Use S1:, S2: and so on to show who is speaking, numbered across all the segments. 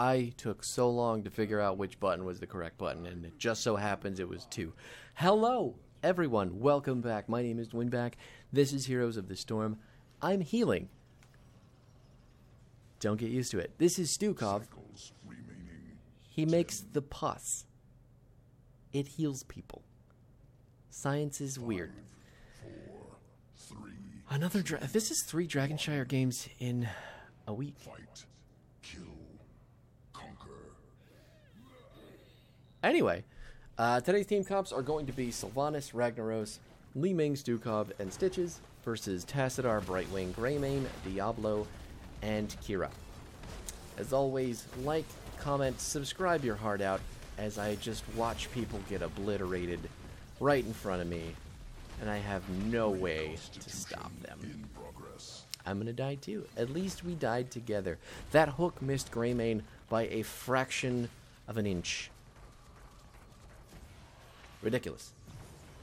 S1: I took so long to figure out which button was the correct button, and it just so happens it was 2. Hello, everyone. Welcome back. My name is Dwinback. This is Heroes of the Storm. I'm healing. Don't get used to it. This is Stukov. He makes the pus. It heals people. Science is weird.
S2: 5, 4, 3.
S1: Another this is 3 Dragonshire games in a week.
S2: Fight, kill, conquer.
S1: Anyway, today's team comps are going to be Sylvanas, Ragnaros, Li Ming, Stukov, and Stitches versus Tassadar, Brightwing, Greymane, Diablo, and Kira. As always, like, comment, subscribe your heart out as I just watch people get obliterated right in front of me, and I have no way to stop them.
S2: In progress.
S1: I'm gonna die too. At least we died together. That hook missed Greymane by a fraction of an inch. Ridiculous.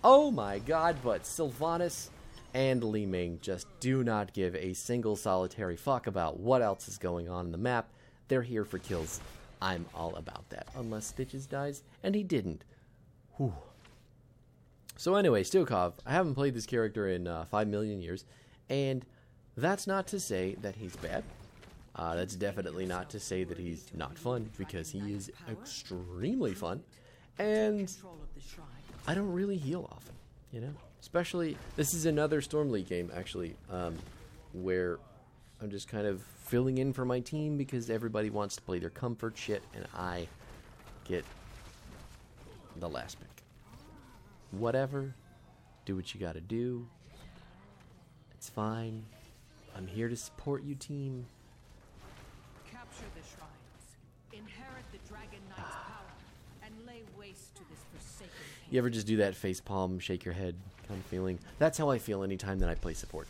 S1: Oh my god, but Sylvanas and Li Ming just do not give a single solitary fuck about what else is going on in the map. They're here for kills. I'm all about that. Unless Stitches dies, and he didn't. Whew. So anyway, Stukov, I haven't played this character in 5 million years, and that's not to say that he's bad. That's definitely not to say that he's not fun, because he is extremely fun, and I don't really heal often, you know? Especially, this is another Storm League game, actually, where I'm just kind of filling in for my team because everybody wants to play their comfort shit, and I get the last pick. Whatever. Do what you gotta do. It's fine. I'm here to support you, team.
S3: Capture the shrines, inherit the Dragon Knight's power, and lay waste to this forsaken kingdom.
S1: You ever just do that face palm, shake your head kind of feeling? That's how I feel anytime that I play support.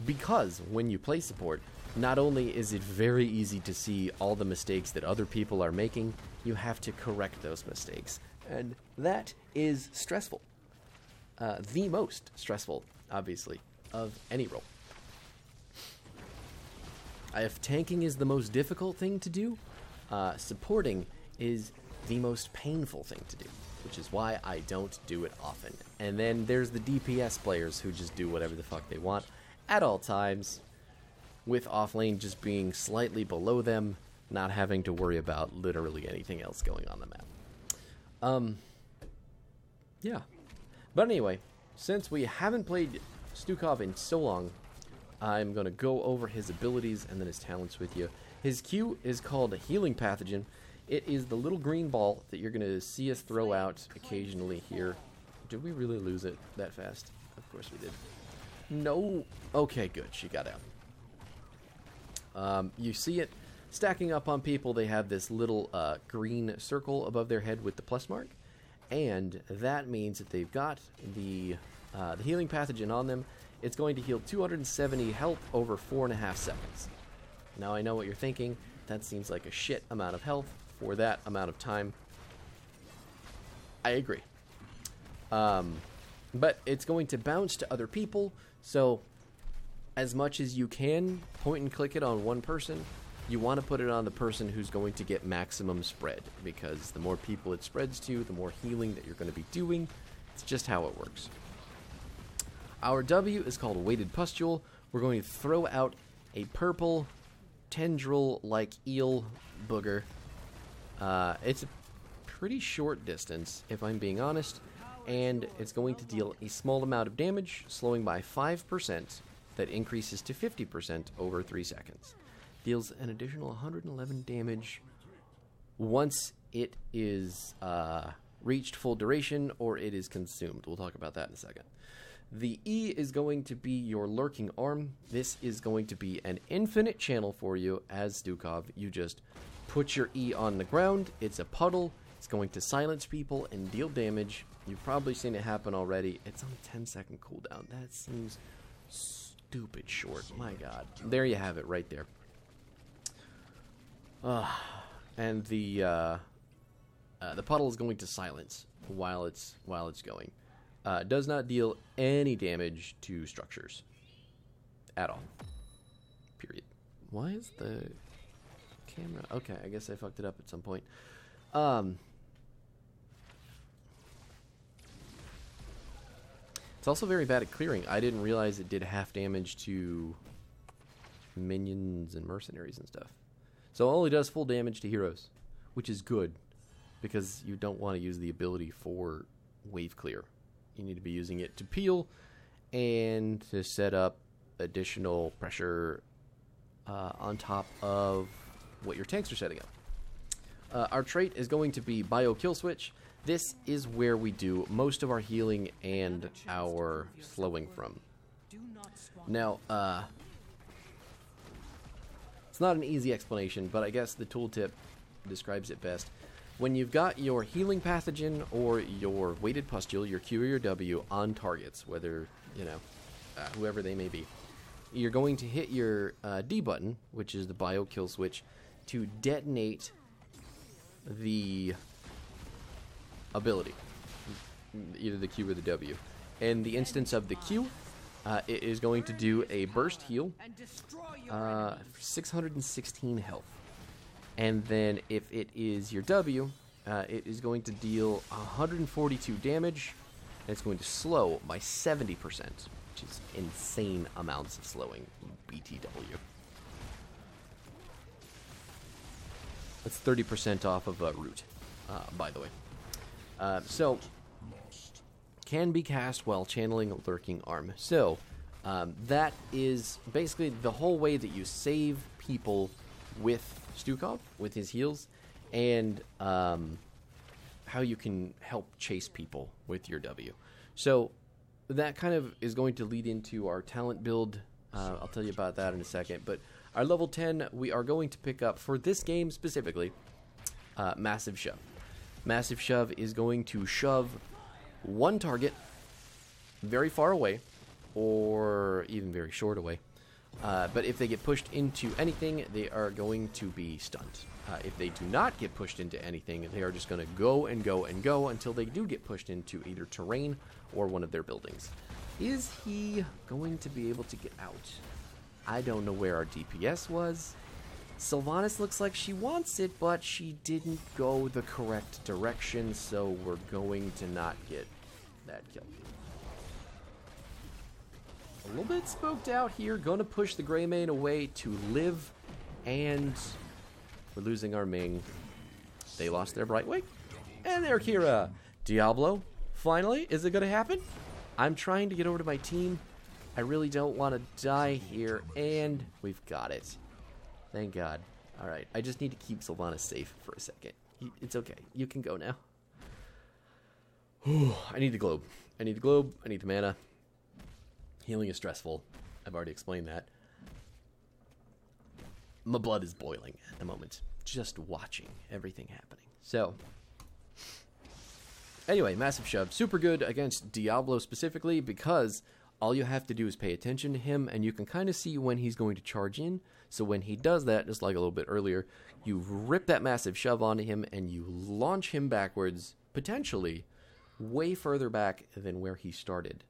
S1: Because when you play support, not only is it very easy to see all the mistakes that other people are making, you have to correct those mistakes. And that is stressful. The most stressful, obviously, of any role. If tanking is the most difficult thing to do, supporting is the most painful thing to do, which is why I don't do it often. And then there's the DPS players who just do whatever the fuck they want at all times, with offlane just being slightly below them, not having to worry about literally anything else going on the map. Yeah. But anyway, since we haven't played Stukov in so long, I'm going to go over his abilities and then his talents with you. His Q is called a Healing Pathogen. It is the little green ball that you're going to see us throw out occasionally here. Did we really lose it that fast? Of course we did. No. Okay, good. She got out. You see it stacking up on people. They have this little green circle above their head with the plus mark. And that means that they've got the healing pathogen on them. It's going to heal 270 health over 4.5 seconds. Now I know what you're thinking. That seems like a shit amount of health for that amount of time. I agree. But it's going to bounce to other people, so as much as you can point and click it on one person, you want to put it on the person who's going to get maximum spread, because the more people it spreads to, the more healing that you're going to be doing. It's just how it works. Our W is called Weighted Pustule. We're going to throw out a purple tendril-like eel booger. It's a pretty short distance, if I'm being honest, and it's going to deal a small amount of damage, slowing by 5%, that increases to 50% over 3 seconds. Deals an additional 111 damage once it is reached full duration or it is consumed. We'll talk about that in a second. The E is going to be your Lurking Arm. This is going to be an infinite channel for you as Stukov. You just put your E on the ground. It's a puddle. It's going to silence people and deal damage. You've probably seen it happen already. It's on a 10-second cooldown. That seems stupid short. My God. There you have it right there. And the puddle is going to silence while it's going. Does not deal any damage to structures at all. Period. Why is the camera. Okay, I guess I fucked it up at some point. It's also very bad at clearing. I didn't realize it did half damage to minions and mercenaries and stuff. So it only does full damage to heroes, which is good because you don't want to use the ability for wave clear. You need to be using it to peel and to set up additional pressure on top of what your tanks are setting up. Our trait is going to be Bio Kill Switch. This is where we do most of our healing and our slowing from. Now, it's not an easy explanation, but I guess the tooltip describes it best. When you've got your healing pathogen or your weighted pustule, your Q or your W, on targets, whether, you know, whoever they may be, you're going to hit your D button, which is the Bio Kill Switch, to detonate the ability, either the Q or the W. In the instance of the Q, it is going to do a burst heal, 616 health. And then if it is your W, it is going to deal 142 damage, and it's going to slow by 70%, which is insane amounts of slowing. BTW. That's 30% off of root, by the way. So, can be cast while channeling a lurking arm. So, that is basically the whole way that you save people with Stukov, with his heals, and how you can help chase people with your W. So, that kind of is going to lead into our talent build. I'll tell you about that in a second. But our level 10, we are going to pick up, for this game specifically, Massive Shove. Massive Shove is going to shove one target very far away, or even very short away. But if they get pushed into anything, they are going to be stunned. If they do not get pushed into anything, they are just going to go and go and go until they do get pushed into either terrain or one of their buildings. Is he going to be able to get out? I don't know where our DPS was. Sylvanas looks like she wants it, but she didn't go the correct direction, so we're going to not get that kill. A little bit spooked out here. Going to push the Greymane away to live, and we're losing our Ming. They lost their Brightwing, and their Kira. Diablo, finally, is it going to happen? I'm trying to get over to my team. I really don't want to die here, and we've got it. Thank God. All right, I just need to keep Sylvanas safe for a second. It's okay. You can go now. I need the globe. I need the globe. I need the mana. Healing is stressful. I've already explained that. My blood is boiling at the moment, just watching everything happening. So, anyway, Massive Shove. Super good against Diablo specifically because all you have to do is pay attention to him, and you can kind of see when he's going to charge in. So when he does that, just like a little bit earlier, you rip that Massive Shove onto him, and you launch him backwards, potentially way further back than where he started.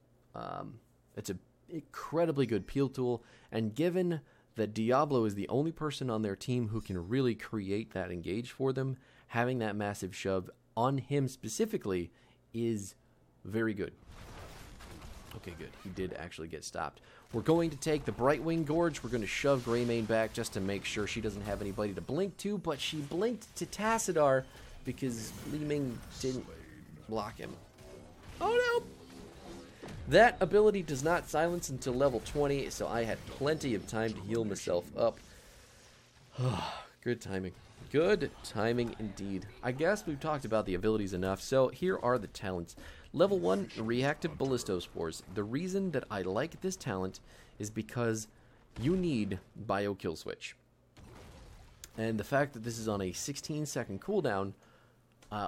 S1: It's an incredibly good peel tool, and given that Diablo is the only person on their team who can really create that engage for them, having that Massive Shove on him specifically is very good. Okay, good. He did actually get stopped. We're going to take the Brightwing Gorge. We're going to shove Greymane back just to make sure she doesn't have anybody to blink to, but she blinked to Tassadar because Li Ming didn't block him. Oh, no! That ability does not silence until level 20, so I had plenty of time to heal myself up. Good timing. Good timing indeed. I guess we've talked about the abilities enough, so here are the talents. Level 1, Reactive Ballistospores. The reason that I like this talent is because you need Bio Kill Switch. And the fact that this is on a 16-second cooldown,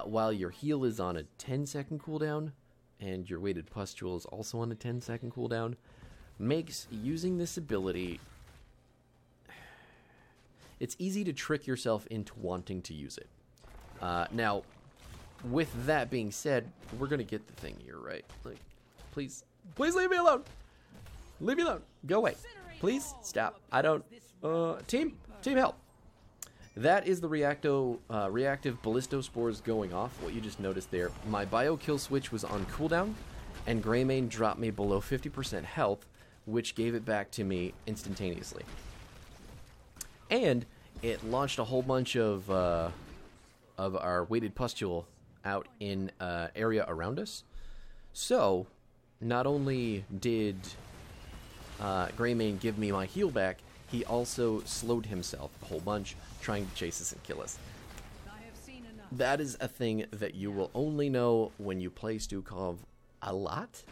S1: while your heal is on a 10-second cooldown, and your weighted pustule is also on a 10-second cooldown, makes using this ability... It's easy to trick yourself into wanting to use it. Now, with that being said, we're going to get the thing here, right? Like, please leave me alone. Leave me alone. Go away. Please stop. I don't... Team help. that is the reactive Ballistospores going off. What you just noticed there. My bio kill switch was on cooldown, and Greymane dropped me below 50% health, which gave it back to me instantaneously. And it launched a whole bunch of our weighted pustule out in area around us. So, not only did Greymane give me my heal back, he also slowed himself a whole bunch, trying to chase us and kill us. That is a thing that you will only know when you play Stukov a lot.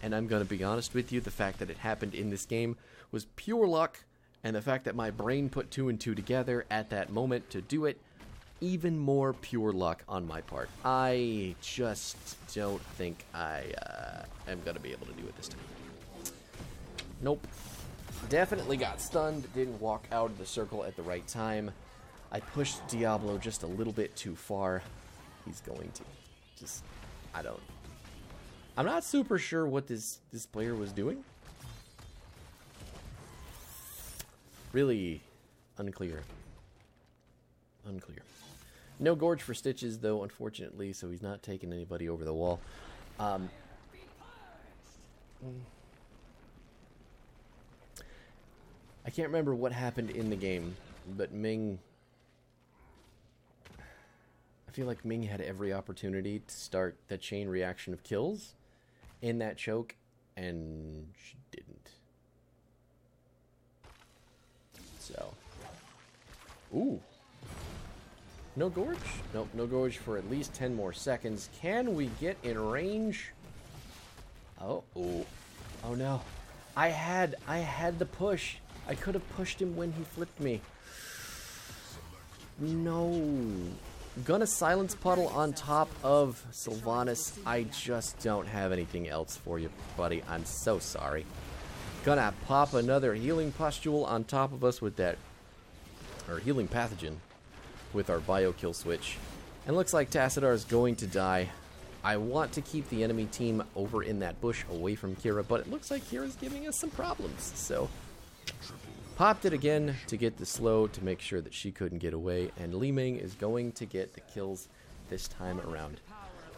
S1: And I'm going to be honest with you, the fact that it happened in this game was pure luck, and the fact that my brain put 2 and 2 together at that moment to do it, even more pure luck on my part. I just don't think I am going to be able to do it this time. Nope. Definitely got stunned, didn't walk out of the circle at the right time. I pushed Diablo just a little bit too far. He's going to just... I'm not super sure what this player was doing. Really unclear. No Gorge for Stitches, though, unfortunately, so he's not taking anybody over the wall. I can't remember what happened in the game, but Ming... I feel like Ming had every opportunity to start the chain reaction of kills in that choke, and she didn't. So. Ooh. No Gorge? Nope, no Gorge for at least 10 more seconds. Can we get in range? Oh, oh. Oh no. I had the push. I could have pushed him when he flipped me. No. Gonna Silence Puddle on top of Sylvanas. I just don't have anything else for you, buddy. I'm so sorry. Gonna pop another Healing Pustule on top of us with that, or Healing Pathogen, with our Bio Kill switch. And looks like Tassadar is going to die. I want to keep the enemy team over in that bush away from Kira, but it looks like Kira's giving us some problems, so... Popped it again to get the slow to make sure that she couldn't get away, and Li Ming is going to get the kills this time around.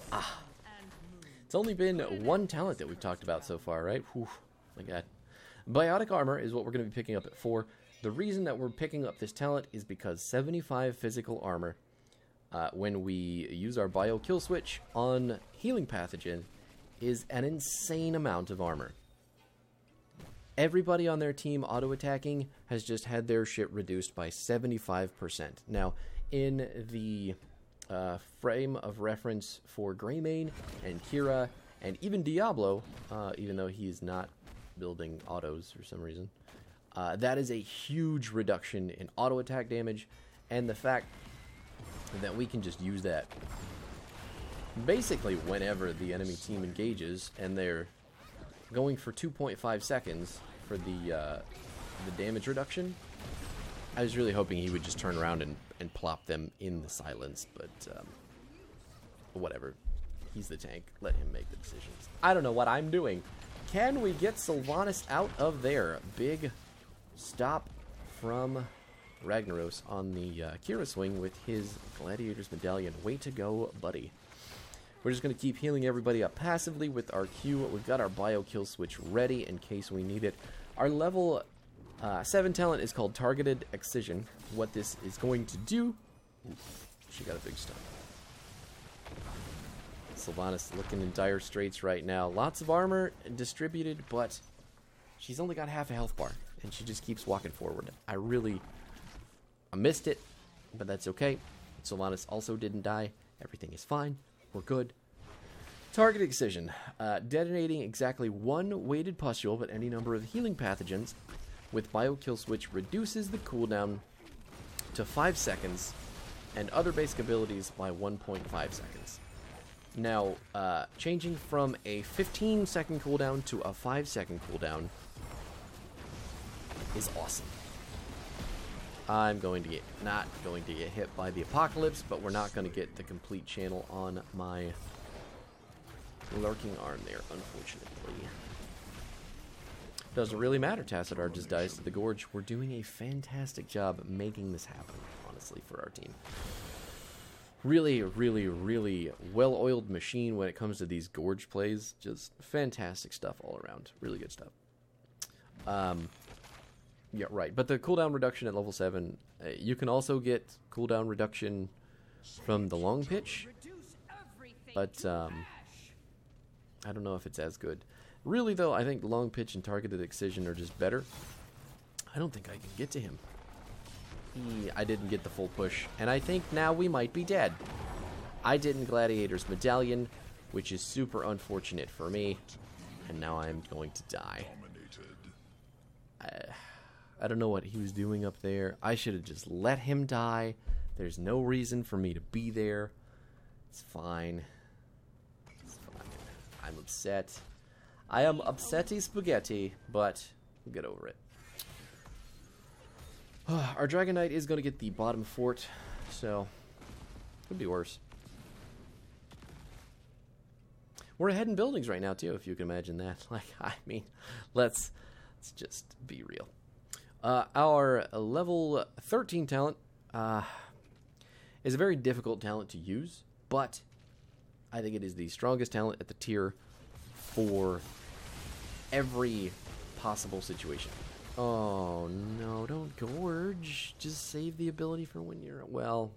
S1: Ah. It's only been one talent that we've talked about so far, right? Whew, my god. Biotic Armor is what we're going to be picking up at 4. The reason that we're picking up this talent is because 75 physical armor, when we use our Bio Kill switch on Healing Pathogen, is an insane amount of armor. Everybody on their team auto-attacking has just had their shit reduced by 75%. Now, in the frame of reference for Greymane and Kira and even Diablo, even though he's not building autos for some reason, that is a huge reduction in auto-attack damage, and the fact that we can just use that basically whenever the enemy team engages, and they're going for 2.5 seconds for the damage reduction. I was really hoping he would just turn around and plop them in the silence, but whatever. He's the tank. Let him make the decisions. I don't know what I'm doing. Can we get Sylvanas out of there? Big stop from Ragnaros on the Kira swing with his Gladiator's Medallion. Way to go, buddy. We're just going to keep healing everybody up passively with our Q. We've got our Bio Kill switch ready in case we need it. Our level 7 talent is called Targeted Excision. What this is going to do... Oof, she got a big stun. Sylvanas looking in dire straits right now. Lots of armor distributed, but she's only got half a health bar, and she just keeps walking forward. I missed it, but that's okay. Sylvanas also didn't die. Everything is fine. We're good. Target Excision. Detonating exactly one weighted pustule, but any number of healing pathogens with Bio Kill switch reduces the cooldown to 5 seconds and other basic abilities by 1.5 seconds. Now, changing from a 15-second cooldown to a 5-second cooldown is awesome. I'm not going to get hit by the Apocalypse, but we're not going to get the complete channel on my lurking arm there, unfortunately. Doesn't really matter. Tassadar just dies to the Gorge. We're doing a fantastic job making this happen, honestly, for our team. Really, really, really well-oiled machine when it comes to these Gorge plays. Just fantastic stuff all around. Really good stuff. Yeah, right. But the cooldown reduction at level 7, you can also get cooldown reduction from the long pitch. But I don't know if it's as good. Really, though, I think long pitch and targeted excision are just better. I don't think I can get to him. I didn't get the full push, and I think now we might be dead. I didn't Gladiator's Medallion, which is super unfortunate for me, and now I'm going to die. I don't know what he was doing up there. I should have just let him die. There's no reason for me to be there. It's fine. It's fine. I'm upset. I am upsetty spaghetti, but we'll get over it. Our Dragon Knight is going to get the bottom fort, so could be worse. We're ahead in buildings right now, too, if you can imagine that. Like, I mean, let's just be real. Our level 13 talent is a very difficult talent to use, but I think it is the strongest talent at the tier for every possible situation. Oh, no, don't Gorge. Just save the ability for when you're... Well,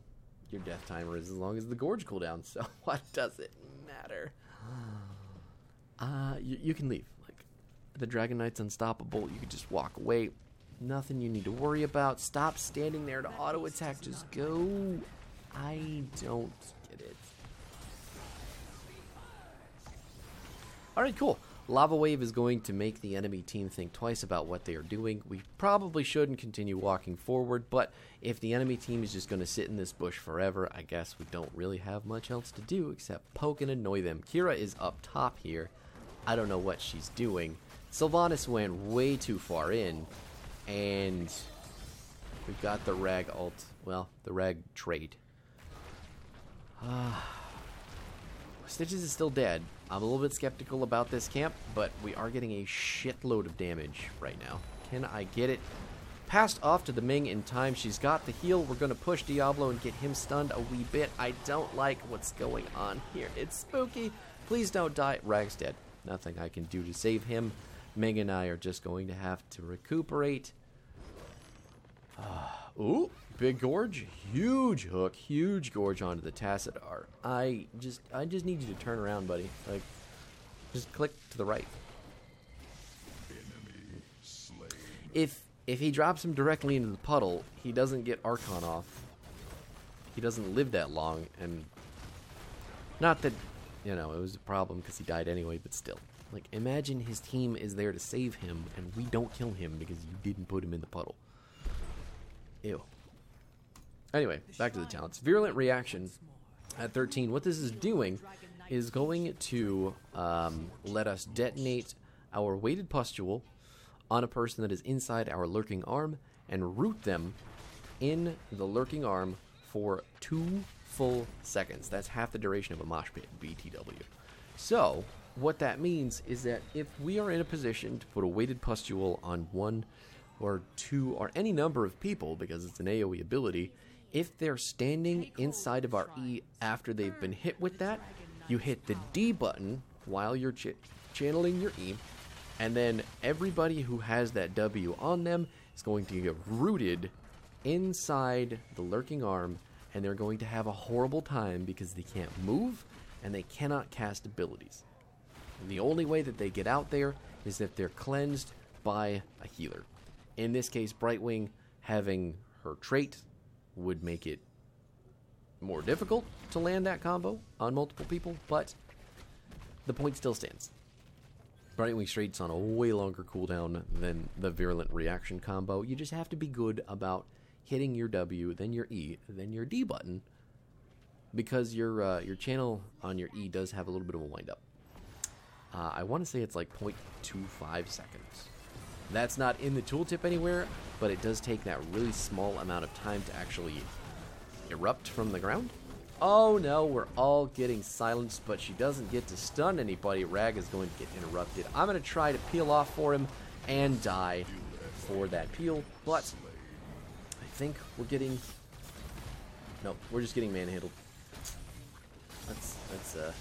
S1: your death timer is as long as the Gorge cooldown, so what does it matter? You can leave. Like, the Dragon Knight's unstoppable. You can just walk away. Nothing you need to worry about. Stop standing there to auto-attack. Just go. I don't get it. Alright, cool. Lava Wave is going to make the enemy team think twice about what they are doing. We probably shouldn't continue walking forward, but if the enemy team is just going to sit in this bush forever, I guess we don't really have much else to do except poke and annoy them. Kira is up top here. I don't know what she's doing. Sylvanas went way too far in, and we've got the Rag ult. Well, the Rag trade. Stitches is still dead. I'm a little bit skeptical about this camp, but we are getting a shitload of damage right now. Can I get it? Passed off to the Ming in time. She's got the heal. We're going to push Diablo and get him stunned a wee bit. I don't like what's going on here. It's spooky. Please don't die. Rag's dead. Nothing I can do to save him. Ming and I are just going to have to recuperate. Ooh, big Gorge. Huge hook. Huge Gorge onto the Tassadar. I just need you to turn around, buddy. Like, just click to the right.
S2: Enemy slain.
S1: If he drops him directly into the puddle, he doesn't get Archon off. He doesn't live that long, and not that, you know, it was a problem because he died anyway, but still. Like, imagine his team is there to save him, and we don't kill him because you didn't put him in the puddle. Ew. Anyway, back to the talents. Virulent Reaction at 13. What this is doing is going to let us detonate our weighted pustule on a person that is inside our lurking arm and root them in the lurking arm for 2 full seconds. That's half the duration of a mosh pit, BTW. So, what that means is that if we are in a position to put a weighted pustule on 1 or 2 or any number of people, because it's an AoE ability, if they're standing inside of our E after they've been hit with that, you hit the D button while you're channeling your E, and then everybody who has that W on them is going to get rooted inside the lurking arm, and they're going to have a horrible time because they can't move and they cannot cast abilities. And the only way that they get out there is if they're cleansed by a healer. In this case, Brightwing having her trait would make it more difficult to land that combo on multiple people, but the point still stands. Brightwing trait's on a way longer cooldown than the Virulent Reaction combo. You just have to be good about hitting your W, then your E, then your D button, because your channel on your E does have a little bit of a wind-up. I want to say it's like 0.25 seconds. That's not in the tooltip anywhere, but it does take that really small amount of time to actually erupt from the ground. Oh no, we're all getting silenced, but she doesn't get to stun anybody. Rag is going to get interrupted. I'm going to try to peel off for him and die for that peel, but I think we're getting Nope, we're just getting manhandled. That's a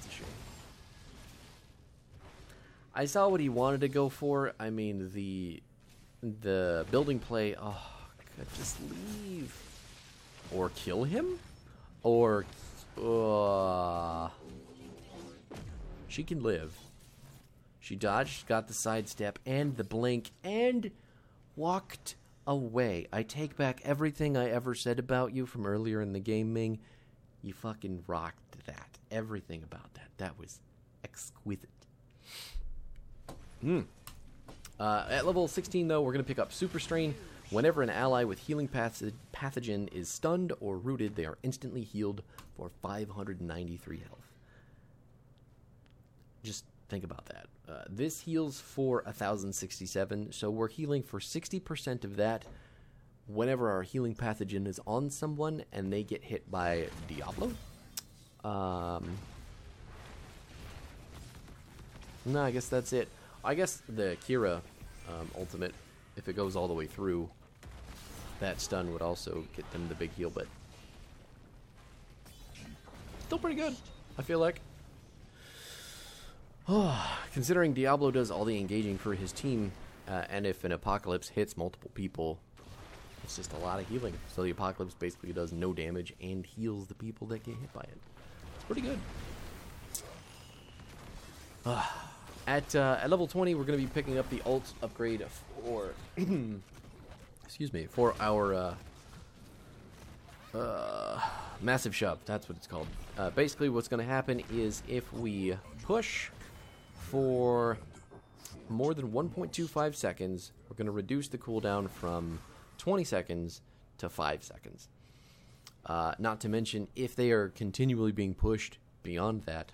S1: shame. I saw what he wanted to go for. I mean, the building play. Oh, God, just leave. Or kill him? Or... She can live. She dodged, got the sidestep, and the blink, and walked away. I take back everything I ever said about you from earlier in the game, Ming. You fucking rocked that. Everything about that. That was exquisite. At level 16, though, we're going to pick up Super Strain. Whenever an ally with healing pathogen is stunned or rooted, they are instantly healed for 593 health. Just think about that. This heals for 1,067, so we're healing for 60% of that whenever our healing pathogen is on someone and they get hit by Diablo. No, I guess that's it. I guess the Kira ultimate, if it goes all the way through, that stun would also get them the big heal, but still pretty good, I feel like. Considering Diablo does all the engaging for his team, and if an Apocalypse hits multiple people, it's just a lot of healing. So the Apocalypse basically does no damage and heals the people that get hit by it. It's pretty good. At level 20, we're going to be picking up the ult upgrade for, excuse me, for our massive shove. That's what it's called. Basically, what's going to happen is if we push for more than 1.25 seconds, we're going to reduce the cooldown from 20 seconds to 5 seconds. Not to mention, if they are continually being pushed beyond that,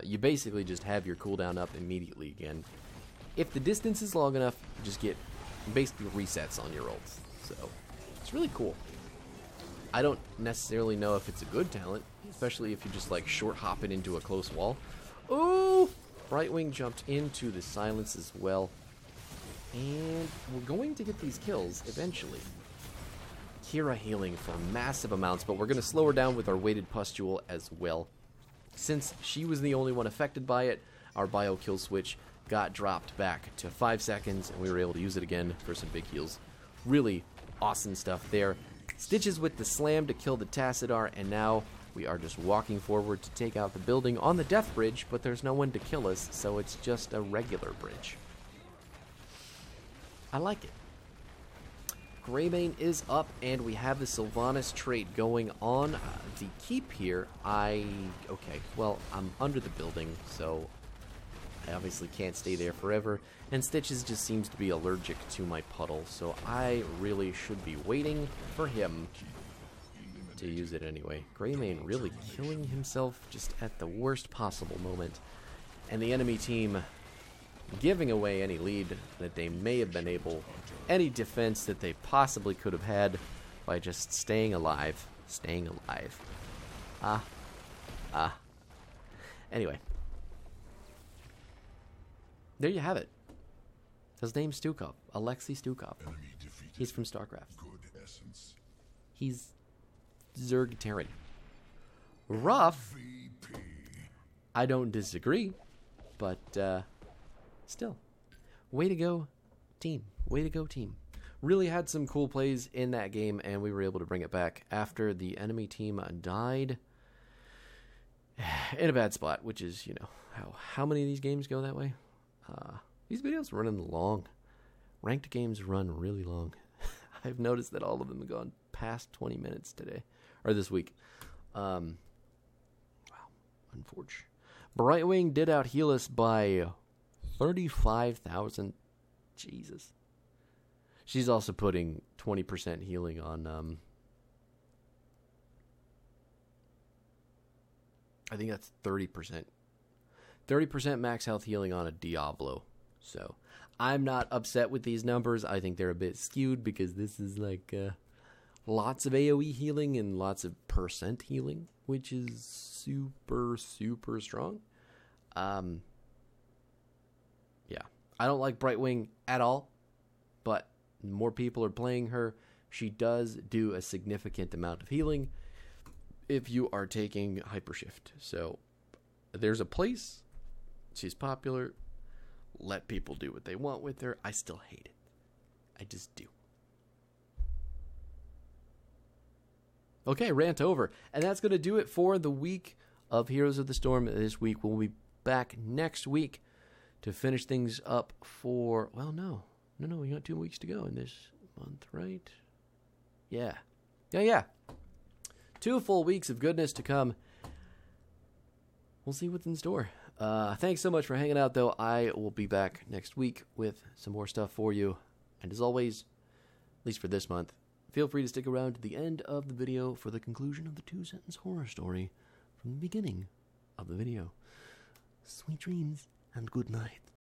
S1: you basically just have your cooldown up immediately again. If the distance is long enough, you just get basically resets on your ults. So, it's really cool. I don't necessarily know if it's a good talent, especially if you just like short hop it into a close wall. Ooh! Brightwing jumped into the silence as well. And we're going to get these kills eventually. Kira healing for massive amounts, but we're going to slow her down with our weighted pustule as well. Since she was the only one affected by it, our bio kill switch got dropped back to 5 seconds, and we were able to use it again for some big heals. Really awesome stuff there. Stitches with the slam to kill the Tassadar, and now we are just walking forward to take out the building on the death bridge, but there's no one to kill us, so it's just a regular bridge. I like it. Greymane is up, and we have the Sylvanas trade going on. The keep here, okay, well, I'm under the building, so I obviously can't stay there forever, and Stitches just seems to be allergic to my puddle, so I really should be waiting for him to use it anyway. Greymane really killing himself just at the worst possible moment, and the enemy team giving away any lead that they may have been able, any defense that they possibly could have had by just staying alive. Anyway. There you have it. His name's Stukov. Alexei Stukov. He's from StarCraft.
S2: Good essence.
S1: He's Zerg Terran. Rough. I don't disagree, but still, way to go, team. Way to go, team. Really had some cool plays in that game, and we were able to bring it back after the enemy team died in a bad spot, which is, you know, how many of these games go that way? These videos are running long. Ranked games run really long. I've noticed that all of them have gone past 20 minutes today, or this week. Wow, unfortunate. Brightwing did out heal us by 35,000. Jesus. She's also putting 20% healing on, I think that's 30%. 30% max health healing on a Diablo. So, I'm not upset with these numbers. I think they're a bit skewed because this is like lots of AoE healing and lots of percent healing, which is super, super strong. Yeah. I don't like Brightwing at all, but more people are playing her. she does do a significant amount of healing if you are taking Hypershift. So there's a place. She's popular. Let people do what they want with her. I still hate it. I just do. Okay, rant over. And that's going to do it for the week of Heroes of the Storm this week. We'll be back next week to finish things up for... Well, no. We got 2 weeks to go in this month, right? Yeah. 2 full weeks of goodness to come. We'll see what's in store. Thanks so much for hanging out, though. I will be back next week with some more stuff for you. And as always, at least for this month, feel free to stick around to the end of the video for the conclusion of the 2-sentence horror story from the beginning of the video. Sweet dreams and good night.